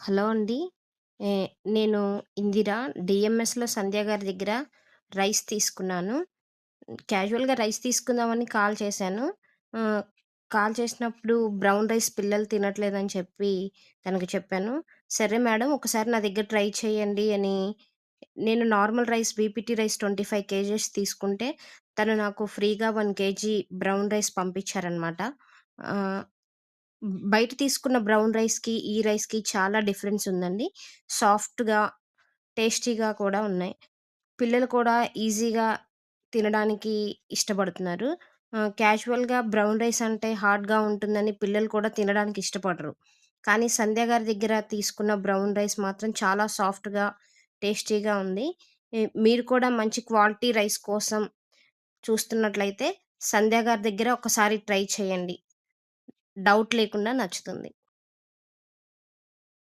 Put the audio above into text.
Hello అండి. ఏ నేను ఇందిర డిఎంఎస్‌లో సంధ్య గారి దగ్గర రైస్ తీసుకున్నాను. క్యాజువల్‌గా రైస్ తీసుకుందామని కాల్ చేశాను. ఆహ్, కాల్ చేసినప్పుడు బ్రౌన్ రైస్ పిల్లలు తినట్లేదని చెప్పి తనకి చెప్పాను. సరే మేడం ఒకసారి నా దగ్గర ట్రై చేయండి అని నేను normal rice BPT rice 25 kgs తీసుకుంటే తను నాకు ఫ్రీగా 1 కేజీ బ్రౌన్ రైస్ పంపించారనమాట. ఆహ్ బయట తీసుకున్న బ్రౌన్ రైస్‌కి, ఈ రైస్‌కి చాలా డిఫరెన్స్ ఉందండి. సాఫ్ట్‌గా, టేస్టీగా కూడా ఉన్నాయి. పిల్లలు కూడా ఈజీగా తినడానికి ఇష్టపడుతున్నారు. క్యాజువల్‌గా బ్రౌన్ రైస్ అంటే హార్డ్‌గా ఉంటుందని పిల్లలు కూడా తినడానికి ఇష్టపడరు. కానీ సంధ్య గారి దగ్గర తీసుకున్న బ్రౌన్ రైస్ మాత్రం చాలా సాఫ్ట్‌గా, టేస్టీగా ఉంది. మీరు కూడా మంచి క్వాలిటీ రైస్ కోసం చూస్తున్నట్లయితే సంధ్య గారి దగ్గర ఒకసారి ట్రై చేయండి. డౌట్ లేకుండా నచ్చుతుంది.